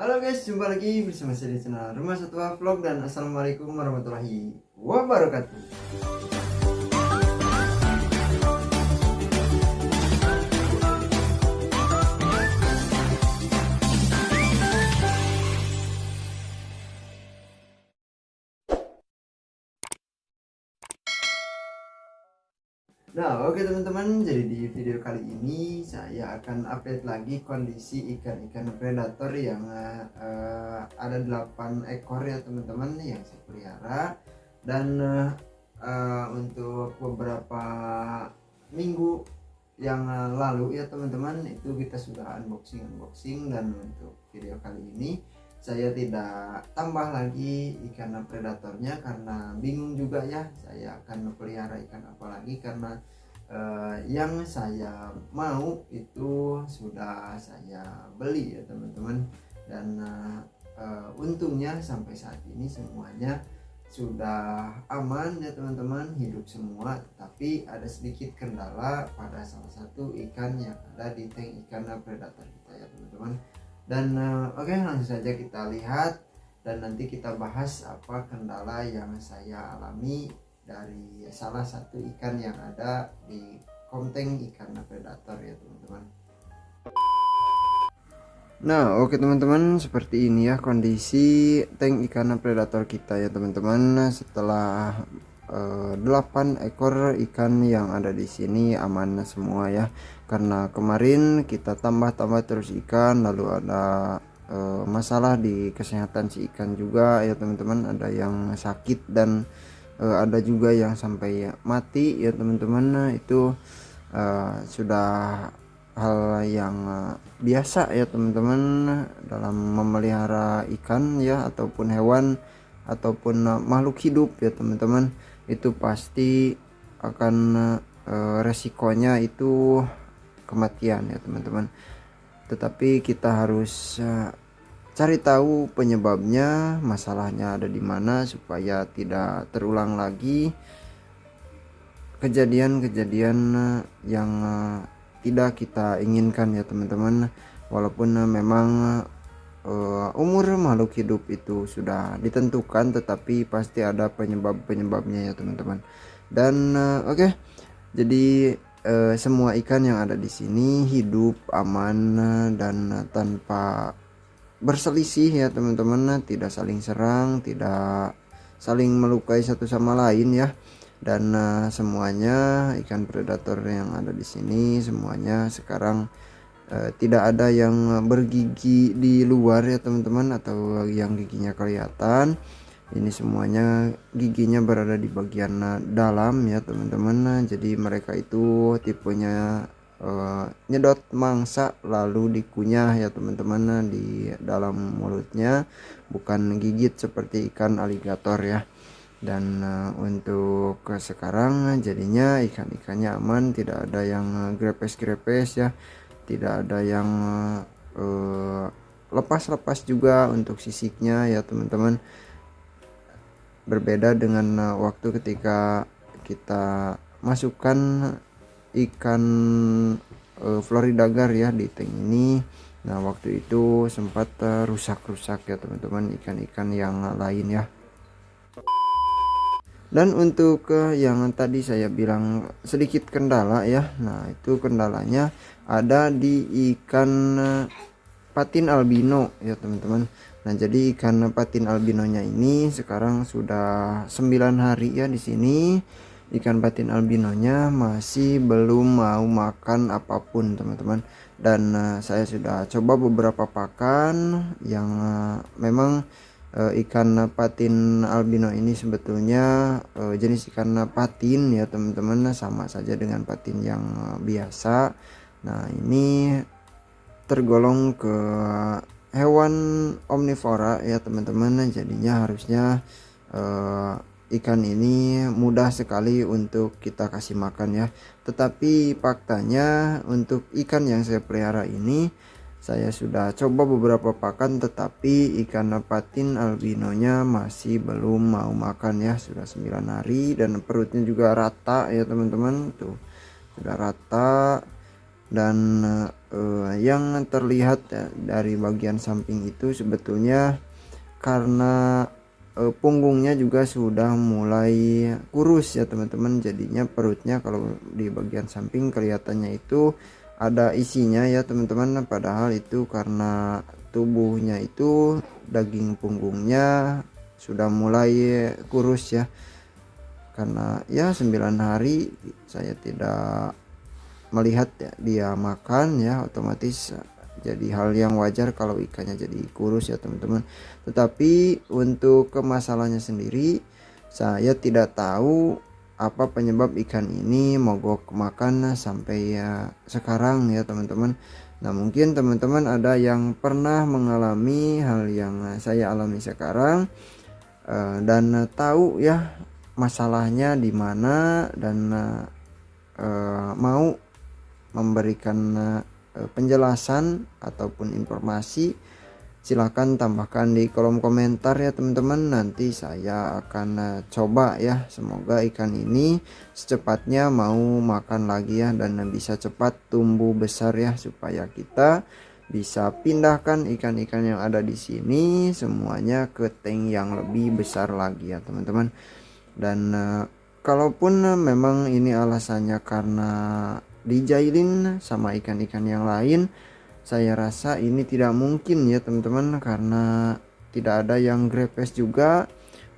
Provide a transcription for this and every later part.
Halo guys, jumpa lagi bersama saya di channel Rumah Satwa Vlog dan assalamualaikum warahmatullahi wabarakatuh. Nah, oke teman-teman, jadi di video kali ini saya akan update lagi kondisi ikan-ikan predator yang ada 8 ekor ya teman-teman yang saya pelihara. Dan untuk beberapa minggu yang lalu ya teman-teman, itu kita sudah unboxing, dan untuk video kali ini saya tidak tambah lagi ikan predatornya karena bingung juga ya saya akan pelihara ikan apa lagi, karena yang saya mau itu sudah saya beli ya teman-teman. Dan untungnya sampai saat ini semuanya sudah aman ya teman-teman, hidup semua. Tapi ada sedikit kendala pada salah satu ikan yang ada di tank ikan predator kita ya teman-teman. Dan oke, langsung saja kita lihat dan nanti kita bahas apa kendala yang saya alami dari salah satu ikan yang ada di konteng ikan predator ya teman-teman. Nah oke teman-teman, seperti ini ya kondisi tank ikan predator kita ya teman-teman. Setelah 8 ekor ikan yang ada di sini aman semua ya, karena kemarin kita tambah terus ikan, lalu ada masalah di kesehatan si ikan juga ya teman-teman. Ada yang sakit dan ada juga yang sampai mati ya teman-teman. Nah, itu sudah hal yang biasa ya teman-teman dalam memelihara ikan ya, ataupun hewan ataupun makhluk hidup ya teman-teman. Itu pasti akan resikonya itu kematian ya teman-teman. Tetapi kita harus cari tahu penyebabnya, masalahnya ada di mana, supaya tidak terulang lagi kejadian-kejadian yang tidak kita inginkan ya teman-teman. Walaupun memang umur makhluk hidup itu sudah ditentukan, tetapi pasti ada penyebabnya ya teman-teman. Dan oke, jadi semua ikan yang ada di sini hidup aman dan tanpa berselisih ya teman-teman, tidak saling serang, tidak saling melukai satu sama lain ya. Dan semuanya ikan predator yang ada di sini semuanya sekarang tidak ada yang bergigi di luar ya teman-teman, atau yang giginya kelihatan. Ini semuanya giginya berada di bagian dalam ya teman-teman. Jadi mereka itu tipenya nyedot mangsa lalu dikunyah ya teman-teman di dalam mulutnya, bukan gigit seperti ikan aligator ya. Dan untuk sekarang jadinya ikan-ikannya aman, tidak ada yang grepes-grepes ya, tidak ada yang lepas-lepas juga untuk sisiknya ya teman-teman. Berbeda dengan waktu ketika kita masukkan ikan Floridagar ya di tank ini. Nah waktu itu sempat rusak-rusak ya teman-teman ikan-ikan yang lain ya. Dan untuk yang tadi saya bilang sedikit kendala ya, nah itu kendalanya ada di ikan patin albino ya teman-teman. Nah jadi ikan patin albinonya ini sekarang sudah 9 hari ya di sini. Ikan patin albinonya masih belum mau makan apapun teman-teman. Dan saya sudah coba beberapa pakan yang memang ikan patin albino ini sebetulnya jenis ikan patin ya teman-teman, sama saja dengan patin yang biasa. Nah ini tergolong ke hewan omnivora ya teman-teman. Jadinya harusnya ikan ini mudah sekali untuk kita kasih makan ya. Tetapi faktanya untuk ikan yang saya pelihara ini, saya sudah coba beberapa pakan, tetapi ikan patin albinonya masih belum mau makan ya. Sudah 9 hari dan perutnya juga rata ya teman-teman, tuh sudah rata. Dan yang terlihat ya, dari bagian samping itu sebetulnya karena punggungnya juga sudah mulai kurus ya teman-teman. Jadinya perutnya kalau di bagian samping kelihatannya itu ada isinya ya teman-teman, padahal itu karena tubuhnya itu daging punggungnya sudah mulai kurus ya, karena ya 9 hari saya tidak melihat ya dia makan ya, otomatis jadi hal yang wajar kalau ikannya jadi kurus ya teman-teman. Tetapi untuk masalahnya sendiri saya tidak tahu apa penyebab ikan ini mogok makan sampai ya sekarang ya teman-teman. Nah mungkin teman-teman ada yang pernah mengalami hal yang saya alami sekarang dan tahu ya masalahnya di mana, dan mau memberikan penjelasan ataupun informasi, silahkan tambahkan di kolom komentar ya teman-teman. Nanti saya akan coba ya, semoga ikan ini secepatnya mau makan lagi ya, dan bisa cepat tumbuh besar ya, supaya kita bisa pindahkan ikan-ikan yang ada di sini semuanya ke tank yang lebih besar lagi ya teman-teman. Dan kalaupun memang ini alasannya karena dijailin sama ikan-ikan yang lain, saya rasa ini tidak mungkin ya teman-teman, karena tidak ada yang grepes juga.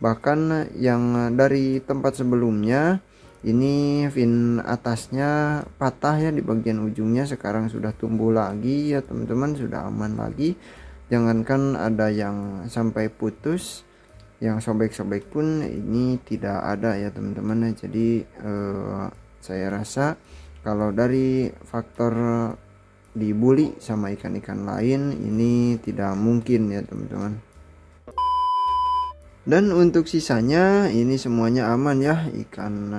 Bahkan yang dari tempat sebelumnya ini fin atasnya patah ya, di bagian ujungnya sekarang sudah tumbuh lagi ya teman-teman, sudah aman lagi. Jangankan ada yang sampai putus, yang sobek-sobek pun ini tidak ada ya teman-teman. Jadi saya rasa kalau dari faktor dibully sama ikan-ikan lain ini tidak mungkin ya teman-teman. Dan untuk sisanya ini semuanya aman ya, ikan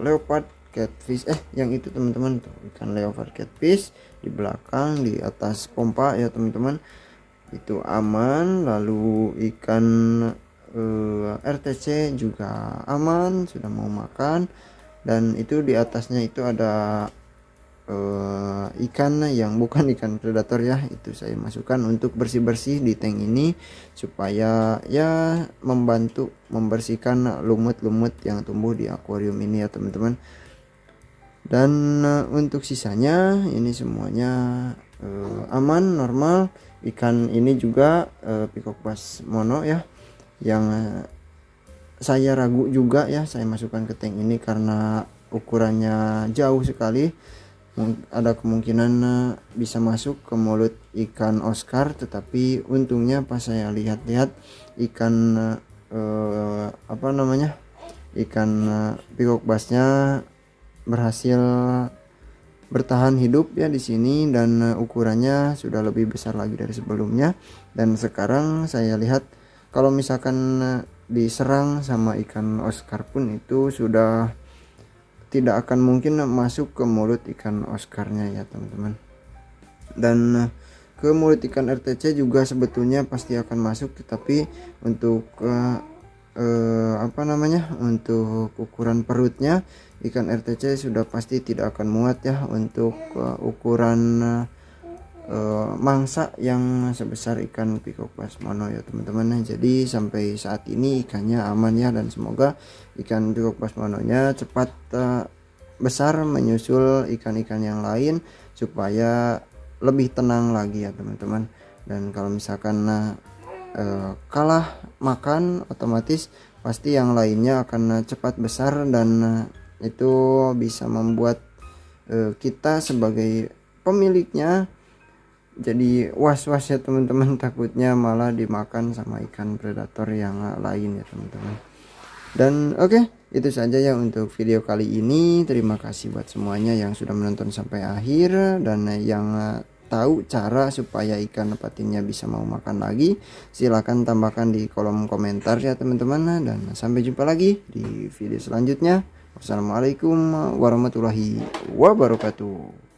leopard catfish, yang itu teman-teman tuh, ikan leopard catfish di belakang di atas pompa ya teman-teman, itu aman. Lalu ikan RTC juga aman, sudah mau makan. Dan itu di atasnya itu ada ikan yang bukan ikan predator ya, itu saya masukkan untuk bersih-bersih di tank ini supaya ya membantu membersihkan lumut-lumut yang tumbuh di akuarium ini ya teman-teman. Dan untuk sisanya ini semuanya aman, normal. Ikan ini juga peacock bass mono ya, yang saya ragu juga ya saya masukkan ke tank ini karena ukurannya jauh sekali. Ada kemungkinan bisa masuk ke mulut ikan Oscar, tetapi untungnya pas saya lihat-lihat ikan ikan peacock bassnya berhasil bertahan hidup ya di sini, dan ukurannya sudah lebih besar lagi dari sebelumnya. Dan sekarang saya lihat kalau misalkan diserang sama ikan Oscar pun itu sudah tidak akan mungkin masuk ke mulut ikan Oscarnya ya teman-teman. Dan ke mulut ikan RTC juga sebetulnya pasti akan masuk, tetapi untuk untuk ukuran perutnya ikan RTC sudah pasti tidak akan muat ya untuk ukuran mangsa yang sebesar ikan peacock bass mono ya teman-teman. Jadi sampai saat ini ikannya aman ya, dan semoga ikan peacock bass mononya cepat besar menyusul ikan-ikan yang lain supaya lebih tenang lagi ya teman-teman. Dan kalau misalkan kalah makan, otomatis pasti yang lainnya akan cepat besar, dan itu bisa membuat kita sebagai pemiliknya jadi was-was ya teman-teman, takutnya malah dimakan sama ikan predator yang lain ya teman-teman. Dan oke, itu saja ya untuk video kali ini. Terima kasih buat semuanya yang sudah menonton sampai akhir, dan yang tahu cara supaya ikan patinnya bisa mau makan lagi, silahkan tambahkan di kolom komentar ya teman-teman. Dan sampai jumpa lagi di video selanjutnya. Wassalamualaikum warahmatullahi wabarakatuh.